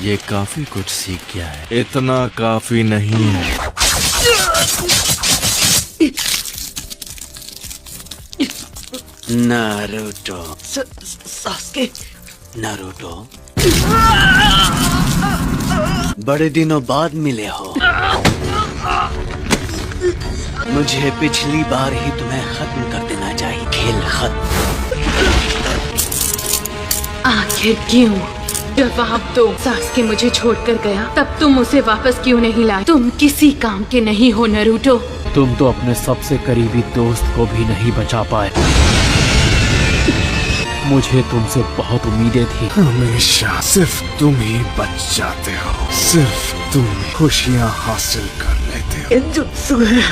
ये काफी कुछ सीख गया है। इतना काफी नहीं है। नारुतो। सास्के। नारुतो, बड़े दिनों बाद मिले हो। मुझे पिछली बार ही तुम्हें खत्म कर देना चाहिए। खेल खत्म। आखिर क्यों? जवाब दो। सास्के मुझे छोड़कर गया, तब तुम उसे वापस क्यों नहीं लाए? तुम किसी काम के नहीं हो नारुतो। तुम तो अपने सबसे करीबी दोस्त को भी नहीं बचा पाए। मुझे तुमसे बहुत उम्मीदें थी। हमेशा सिर्फ तुम ही बच जाते हो, सिर्फ तुम खुशियाँ हासिल कर लेते हो। गेंजुत्सु है,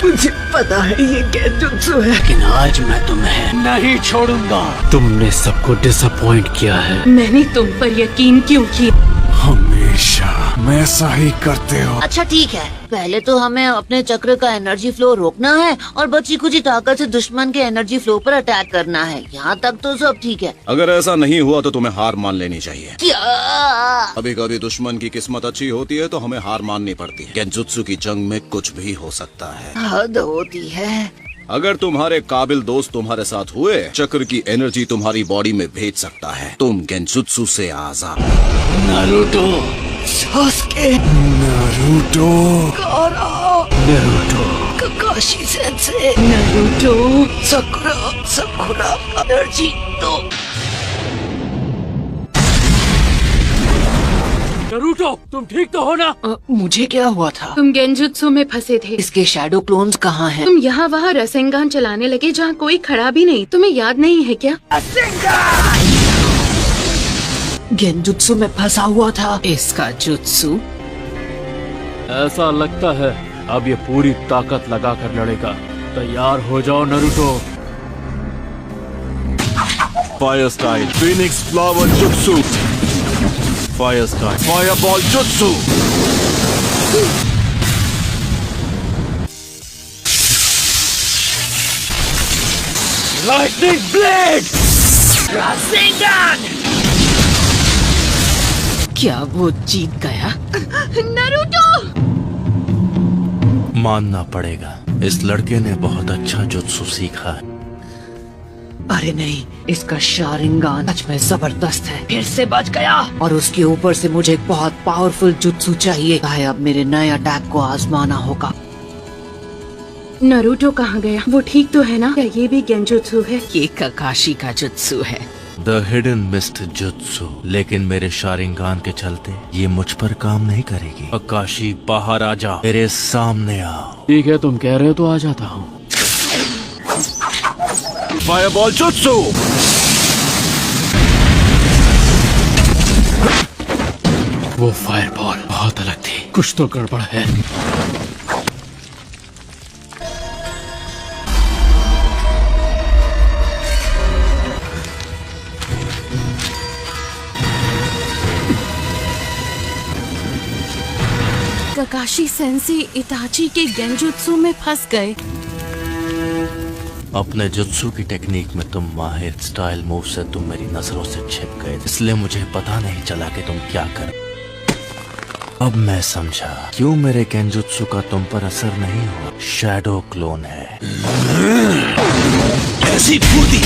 मुझे पता है ये गेंजुत्सु है, लेकिन आज मैं तुम्हें नहीं छोड़ूंगा। तुमने सबको डिसअपॉइंट किया है। मैंने तुम पर यकीन क्यों किया? हमेशा मैं ऐसा ही करते हो। अच्छा ठीक है, पहले तो हमें अपने चक्र का एनर्जी फ्लो रोकना है और बची कुछ ताकत से दुश्मन के एनर्जी फ्लो पर अटैक करना है। यहाँ तक तो सब ठीक है। अगर ऐसा नहीं हुआ तो तुम्हें हार मान लेनी चाहिए। क्या? कभी कभी दुश्मन की किस्मत अच्छी होती है तो हमें हार माननी पड़ती है। गेंजुत्सु की जंग में कुछ भी हो सकता है। हद होती है। अगर तुम्हारे काबिल दोस्त तुम्हारे साथ हुए, चक्र की एनर्जी तुम्हारी बॉडी में भेज सकता है। तुम गेंजुत्सु से आजाद। Naruto, Sasuke, Naruto, Gaara, Naruto, Kakashi sensei, Naruto, Sakura energy दो। नारुतो, तुम ठीक तो हो ना? मुझे क्या हुआ था? तुम गेंजुत्सु में फंसे थे। इसके शैडो क्लोन्स कहाँ हैं? तुम यहाँ वहाँ रसेंगान चलाने लगे जहाँ कोई खड़ा भी नहीं। तुम्हें याद नहीं है क्या? गेंजुत्सु में फंसा हुआ था। इसका जुत्सु। ऐसा लगता है अब ये पूरी ताकत लगा कर लड़ेगा। तैयार हो जाओ Naruto. Fire style Phoenix flower jutsu. Fire style fireball jutsu. Lightning blade. क्या वो जीत गया? नारुतो! मानना पड़ेगा, इस लड़के ने बहुत अच्छा जुत्सु सीखा है। अरे नहीं, इसका शारिंगान सच में जबरदस्त है। फिर से बच गया। और उसके ऊपर से मुझे एक बहुत पावरफुल जुत्सु चाहिए। भाई अब मेरे नए अटैक को आजमाना होगा। नारुतो कहाँ गया? वो ठीक तो है ना? क्या ये भी गेंजुत्सु है? ये काकाशी का जुत्सु है। The hidden mist jutsu. लेकिन मेरे शारिंगान के चलते ये मुझ पर काम नहीं करेगी। काकाशी बाहर आ जा, मेरे सामने आओ। ठीक है, तुम कह रहे हो तो आ जाता हूँ। Fireball jutsu. वो फायरबॉल बहुत अलग थी। कुछ तो गड़बड़ है। काकाशी सेंसी इताची के गेंजुत्सु में फंस गए। अपने जुत्सु की टेक्निक में तुम माहिर। स्टाइल मूव से तुम मेरी नजरों से छिप गए, इसलिए मुझे पता नहीं चला कि तुम क्या कर। अब मैं समझा क्यों मेरे गेंजुत्सु का तुम पर असर नहीं हुआ। शैडो क्लोन है। ऐसी फूटी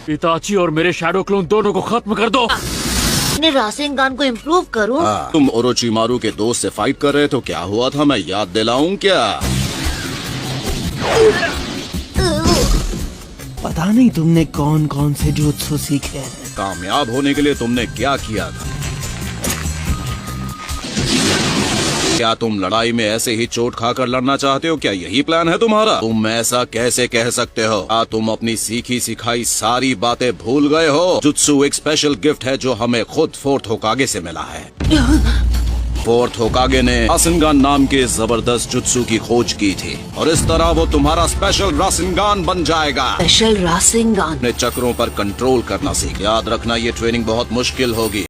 इताची और मेरे शैडो क्लोन दोनों को खत्म कर दो। अपने रासेंगान को इम्प्रूव करूं। तुम ओरोचिमारू के दोस्त से फाइट कर रहे तो क्या हुआ था, मैं याद दिलाऊं क्या? पता नहीं तुमने कौन कौन से जुत्सु सीखे हैं। कामयाब होने के लिए तुमने क्या किया था? क्या तुम लड़ाई में ऐसे ही चोट खाकर लड़ना चाहते हो? क्या यही प्लान है तुम्हारा? तुम ऐसा कैसे कह सकते हो? तुम अपनी सीखी सिखाई सारी बातें भूल गए हो। जुत्सु एक स्पेशल गिफ्ट है जो हमें खुद फोर्थ होकागे से मिला है। फोर्थ होकागे ने रासेंगान नाम के जबरदस्त जुत्सु की खोज की थी और इस तरह वो तुम्हारा स्पेशल रासेंगान बन जाएगा। Special Rasengan. अपने चक्रों पर कंट्रोल करना सीख। याद रखना ये ट्रेनिंग बहुत मुश्किल होगी।